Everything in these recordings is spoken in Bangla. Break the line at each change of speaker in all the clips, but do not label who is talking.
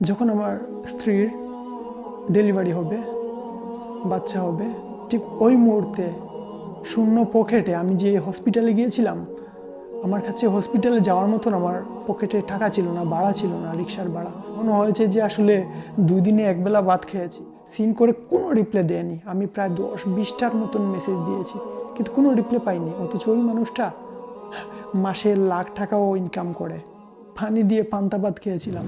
যখন আমার স্ত্রীর ডেলিভারি হবে, বাচ্চা হবে, ঠিক ওই মুহূর্তে শূন্য পকেটে আমি যে হসপিটালে গিয়েছিলাম, আমার কাছে হসপিটালে যাওয়ার মতন আমার পকেটে টাকা ছিল না, ভাড়া ছিল না, রিক্সার ভাড়া। মনে হয়েছে যে আসলে 2 দিনে একবেলা ভাত খেয়েছি। সিন করে কোনো রিপ্লাই দেয়নি। আমি প্রায় 10-20টার মতন মেসেজ দিয়েছি, কিন্তু কোনো রিপ্লাই পাইনি। অথচ ওই মানুষটা মাসে লাখ টাকাও ইনকাম করে। পানি দিয়ে পান্তা ভাত খেয়েছিলাম।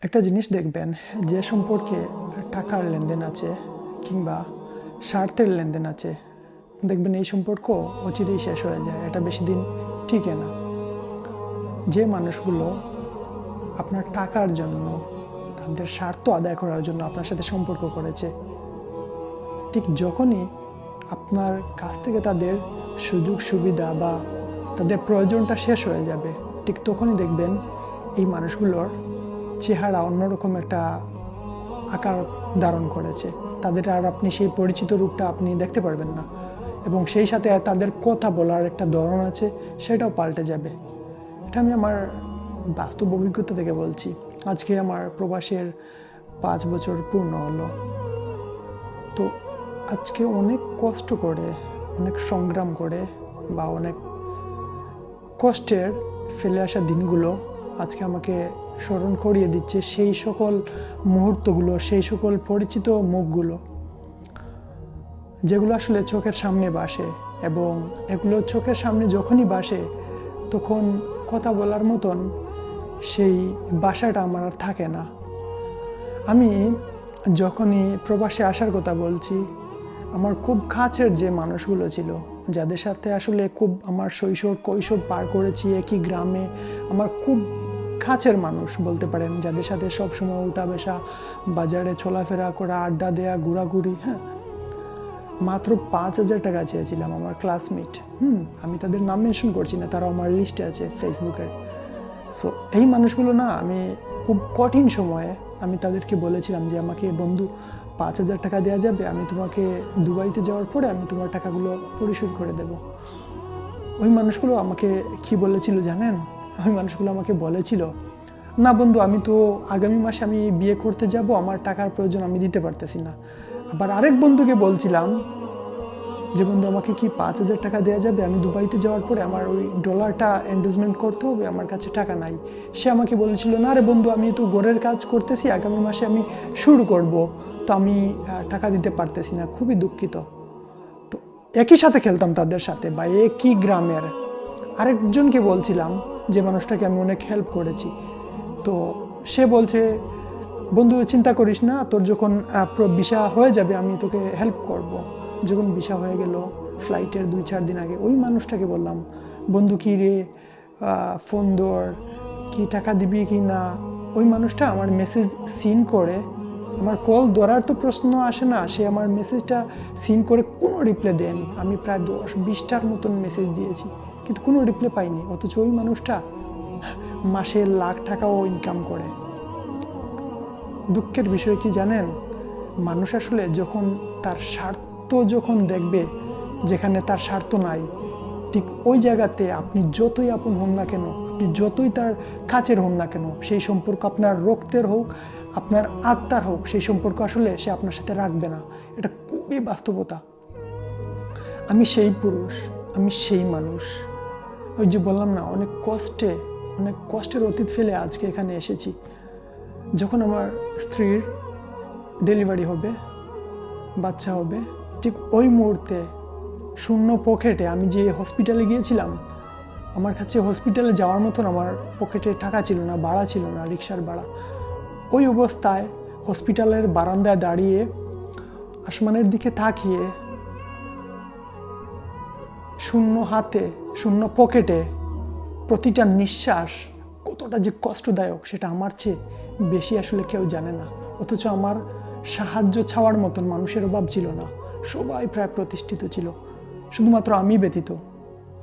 একটা জিনিস দেখবেন, যে সম্পর্কে টাকার লেনদেন আছে কিংবা স্বার্থের লেনদেন আছে, দেখবেন এই সম্পর্ক অচিরেই শেষ হয়ে যায়, এটা বেশি দিন টিকে না। যে মানুষগুলো আপনার টাকার জন্য, তাদের স্বার্থ আদায় করার জন্য আপনার সাথে সম্পর্ক করেছে, ঠিক যখনই আপনার কাছ থেকে তাদের সুযোগ সুবিধা বা তাদের প্রয়োজনটা শেষ হয়ে যাবে, ঠিক তখনই দেখবেন এই মানুষগুলোর চেহারা অন্যরকম একটা আকার ধারণ করেছে। তাদের আর আপনি সেই পরিচিত রূপটা আপনি দেখতে পারবেন না, এবং সেই সাথে তাদের কথা বলার একটা ধরন আছে, সেটাও পাল্টে যাবে। এটা আমি আমার বাস্তব অভিজ্ঞতা থেকে বলছি। আজকে আমার প্রবাসের 5 বছর পূর্ণ হলো। তো আজকে অনেক কষ্ট করে, অনেক সংগ্রাম করে বা অনেক কষ্টের ফেলে আসা দিনগুলো আজকে আমাকে স্মরণ করিয়ে দিচ্ছে সেই সকল মুহূর্তগুলো, সেই সকল পরিচিত মুখগুলো, যেগুলো আসলে চোখের সামনে ভাসে। এবং এগুলো চোখের সামনে যখনই ভাসে, তখন কথা বলার মতন সেই ভাষাটা আমার আর থাকে না। আমি যখনই প্রবাসে আসার কথা বলছি, আমার খুব কাছের যে মানুষগুলো ছিল, যাদের সাথে আসলে খুব আমার শৈশব কৈশোর পার করেছি একই গ্রামে, আমার খুব কাছের মানুষ বলতে পারেন, যাদের সাথে সবসময় উঠা বসা, বাজারে চলাফেরা করা, আড্ডা দেয়া, ঘোরাঘুরি, হ্যাঁ, মাত্র 5,000 টাকা চেয়েছিলাম আমার ক্লাসমেট। আমি তাদের নাম মেনশন করছি না, তারা আমার লিস্টে আছে ফেসবুকের। সো এই মানুষগুলো না, আমি খুব কঠিন সময়ে আমি তাদেরকে বলেছিলাম যে আমাকে বন্ধু 5,000 টাকা দেওয়া যাবে, আমি তোমাকে দুবাইতে যাওয়ার পরে আমি তোমার টাকাগুলো পরিশোধ করে দেব। ওই মানুষগুলো আমাকে কি বলেছিল জানেন? ওই মানুষগুলো আমাকে বলেছিল, না বন্ধু, আমি তো আগামী মাসে আমি বিয়ে করতে যাব, আমার টাকার প্রয়োজন, আমি দিতে পারতেছি না। আবার আরেক বন্ধুকে বলছিলাম যে বন্ধু, আমাকে কি 5,000 টাকা দেওয়া যাবে, আমি দুবাইতে যাওয়ার পরে আমার ওই ডলারটা এন্ডোজমেন্ট করতে হবে, আমার কাছে টাকা নাই। সে আমাকে বলেছিল, না রে বন্ধু, আমি তো ঘরের কাজ করতেছি, আগামী মাসে আমি শুরু করব, তো আমি টাকা দিতে পারতেছি না, খুবই দুঃখিত। তো একই সাথে খেলতাম তাদের সাথে, বা একই গ্রামের আরেকজনকে বলছিলাম, যে মানুষটাকে আমি অনেক হেল্প করেছি, তো সে বলছে, বন্ধু চিন্তা করিস না, তোর যখন ভিসা হয়ে যাবে আমি তোকে হেল্প করব। যখন ভিসা হয়ে গেল, ফ্লাইটের 2-4 দিন আগে ওই মানুষটাকে বললাম, বন্ধু কি রে, ফোন ধর, কি টাকা দিবি কি না। ওই মানুষটা আমার মেসেজ সিন করে, আমার কল ধরার তো প্রশ্ন আসে না, সে আমার মেসেজটা সিন করে কোনো রিপ্লাই দেয়নি। আমি প্রায় 10-20টার মতন মেসেজ দিয়েছি, কিন্তু কোনো রিপ্লাই পাইনি। অথচ ওই মানুষটা মাসে লাখ টাকাও ইনকাম করে। দুঃখের বিষয় কি জানেন? মানুষ আসলে যখন তার স্বার্থ যখন দেখবে যেখানে তার স্বার্থ নাই, ঠিক ওই জায়গাতে আপনি যতই আপন হন না কেন, আপনি যতই তার কাছের হন না কেন, সেই সম্পর্ক আপনার রক্তের হোক, আপনার আত্মার হোক, সেই সম্পর্ক আসলে সে আপনার সাথে রাখবে না। এটা খুবই বাস্তবতা। আমি সেই পুরুষ, আমি সেই মানুষ। ওই যে বললাম না, অনেক কষ্টের অতীত ফেলে আজকে এখানে এসেছি। যখন আমার স্ত্রীর ডেলিভারি হবে, বাচ্চা হবে, ঠিক ওই মুহূর্তে শূন্য পকেটে আমি যে হসপিটালে গিয়েছিলাম, আমার কাছে হসপিটালে যাওয়ার মতন আমার পকেটে টাকা ছিল না, ভাড়া ছিল না, রিক্সার ভাড়া। ওই অবস্থায় হসপিটালের বারান্দায় দাঁড়িয়ে আসমানের দিকে তাকিয়ে, শূন্য হাতে, শূন্য পকেটে প্রতিটা নিঃশ্বাস কতটা যে কষ্টদায়ক, সেটা আমার চেয়ে বেশি আসলে কেউ জানে না। অথচ আমার সাহায্য চাওয়ার মতন মানুষের অভাব ছিল না। সবাই প্রায় প্রতিষ্ঠিত ছিল, শুধুমাত্র আমি ব্যতীত।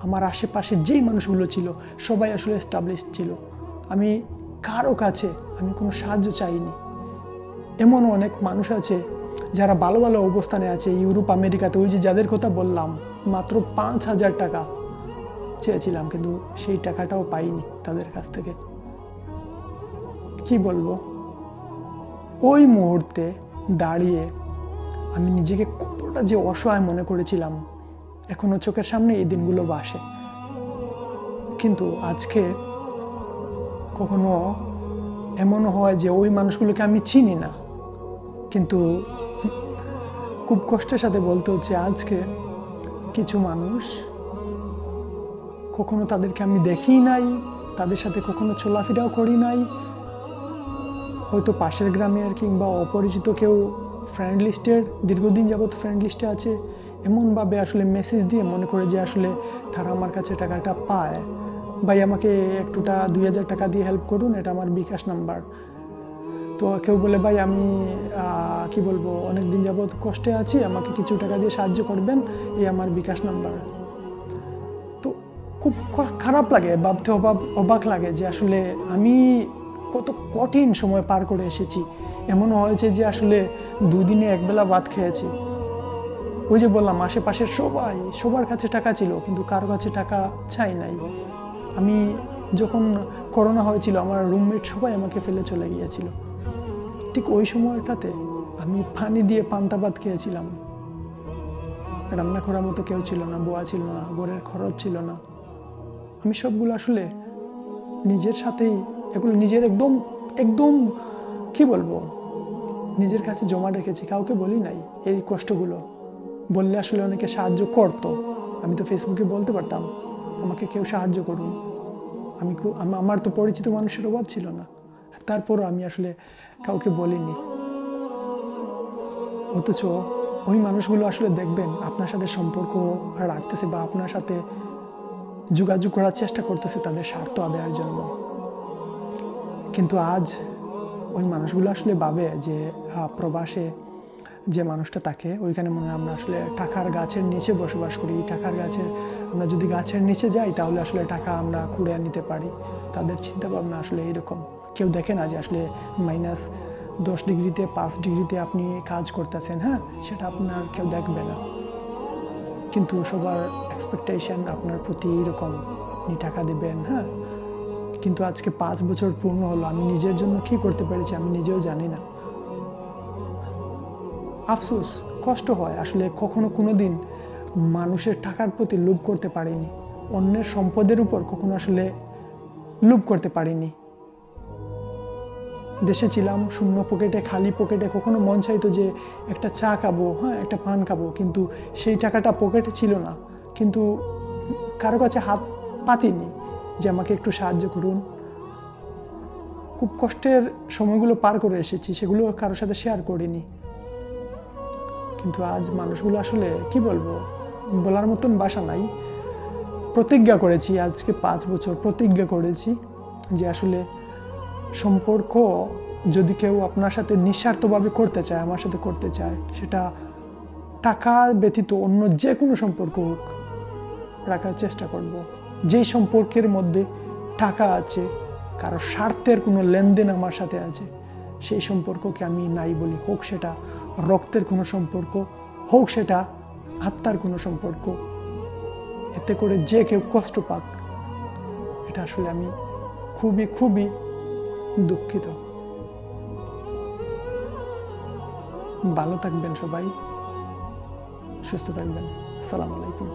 আমার আশেপাশে যেই মানুষগুলো ছিল সবাই আসলে এস্টাবলিশড ছিল। আমি কারো কাছে আমি কোনো সাহায্য চাইনি। এমনও অনেক মানুষ আছে যারা ভালো ভালো অবস্থানে আছে, ইউরোপ, আমেরিকাতে। ওই যে যাদের কথা বললাম, মাত্র 5,000 টাকা চেয়েছিলাম, কিন্তু সেই টাকাটাও পাইনি তাদের কাছ থেকে। কি বলবো, ওই মুহূর্তে দাঁড়িয়ে আমি নিজেকে কতটা যে অসহায় মনে করেছিলাম, এখনো চোখের সামনে এই দিনগুলো ভাসে। কিন্তু আজকে কখনো এমনও হয় যে ওই মানুষগুলোকে আমি চিনি না, কিন্তু খুব কষ্টের সাথে বলতে হচ্ছে আজকে কিছু মানুষ কখনো তাদেরকে আমি দেখিই নাই, তাদের সাথে কখনো চলাফেরাও করি নাই, হয়তো পাশের গ্রামের কিংবা অপরিচিত কেউ ফ্রেন্ড লিস্টের, দীর্ঘদিন যাবৎ ফ্রেন্ড লিস্টে আছে, এমনভাবে আসলে মেসেজ দিয়ে মনে করে যে আসলে তারা আমার কাছে টাকাটা পায়, ভাই আমাকে একটুটা 2000 টাকা দিয়ে হেল্প করুন, এটা আমার বিকাশ নাম্বার। তো কেউ বলে ভাই আমি কি বলবো অনেক দিন যাবৎ কষ্টে আছি, আমাকে কিছু টাকা দিয়ে সাহায্য করবেন, এই আমার বিকাশ নাম্বার। তো খুব খারাপ লাগে, ভাবতে অবাক লাগে যে আসলে আমি কত কঠিন সময় পার করে এসেছি। এমনও হয়েছে যে আসলে 2 দিনে একবেলা ভাত খেয়েছি। ওই যে বললাম আশেপাশের সবার কাছে টাকা ছিল, কিন্তু কারো কাছে টাকা চাই নাই। আমি যখন করোনা হয়েছিল আমার রুমমেট সবাই আমাকে ফেলে চলে গিয়েছিল। ঠিক ওই সময়টাতে আমি পানি দিয়ে পান্তা ভাত খেয়েছিলাম। রান্না করার মতো কেউ ছিল না, বোয়া ছিল না, ঘরের খরচ ছিল না। আমি সবগুলো আসলে নিজের সাথেই, এগুলো নিজের একদম কি বলবো, নিজের কাছে জমা রেখেছি, কাউকে বলি নাই এই কষ্টগুলো। বললে আসলে অনেকে সাহায্য করতো, আমি তো ফেসবুকে বলতে পারতাম আমাকে কেউ সাহায্য করুন। আমার তো পরিচিত মানুষের অভাব ছিল না, তারপরও আমি আসলে কাউকে বলিনি। অথচ ওই মানুষগুলো আসলে দেখবেন আপনার সাথে সম্পর্ক রাখতেছে বা আপনার সাথে যোগাযোগ করার চেষ্টা করতেছে তাদের স্বার্থ আদায়ের জন্য। কিন্তু আজ ওই মানুষগুলো আসলে ভাবে যে প্রবাসে যে মানুষটা থাকে ওইখানে মনে হয় আমরা আসলে টাকার গাছের নিচে বসবাস করি। টাকার গাছের, আমরা যদি গাছের নিচে যাই তাহলে আসলে টাকা আমরা কুড়ে নিতে পারি। তাদের চিন্তা ভাবনা আসলে এইরকম। কেউ দেখে না যে আসলে -10 ডিগ্রিতে 5 ডিগ্রিতে আপনি কাজ করতেছেন, হ্যাঁ, সেটা আপনার কেউ দেখবে না। কিন্তু সবার এক্সপেকটেশন আপনার প্রতি এইরকম, আপনি টাকা দেবেন, হ্যাঁ। কিন্তু আজকে 5 বছর পূর্ণ হলো, আমি নিজের জন্য কি করতে পেরেছি আমি নিজেও জানি না। আফসোস, কষ্ট হয় আসলে। কখনো কোনো দিন মানুষের টাকার প্রতি লোভ করতে পারিনি, অন্যের সম্পদের উপর কখনো আসলে লোভ করতে পারিনি। দেশে ছিলাম, শূন্য পকেটে, খালি পকেটে, কখনো মন চাইতো যে একটা চা খাবো, হ্যাঁ, একটা পান খাবো, কিন্তু সেই টাকাটা পকেটে ছিল না। কিন্তু কারো কাছে হাত পাতিনি যে আমাকে একটু সাহায্য করুন। খুব কষ্টের সময়গুলো পার করে এসেছি, সেগুলো কারোর সাথে শেয়ার করিনি। কিন্তু আজ মানুষগুলো আসলে কি বলবো, বলার মতন ভাষা নাই। প্রতিজ্ঞা করেছি, আজকে 5 বছর প্রতিজ্ঞা করেছি যে আসলে সম্পর্ক যদি কেউ আপনার সাথে নিঃস্বার্থভাবে করতে চায়, আমার সাথে করতে চায়, সেটা টাকা ব্যতীত অন্য যে কোনো সম্পর্ক হোক, রাখার চেষ্টা করব। যেই সম্পর্কের মধ্যে টাকা আছে, কারো স্বার্থের কোনো লেনদেন আমার সাথে আছে, সেই সম্পর্ককে আমি নাই বলি। হোক সেটা রক্তের কোনো সম্পর্ক, হোক সেটা আত্মার কোনো সম্পর্ক। এতে করে যে কেউ কষ্ট পাক, এটা আসলে আমি খুবই দুঃখিত। ভালো থাকবেন সবাই, সুস্থ থাকবেন। আসসালামু আলাইকুম।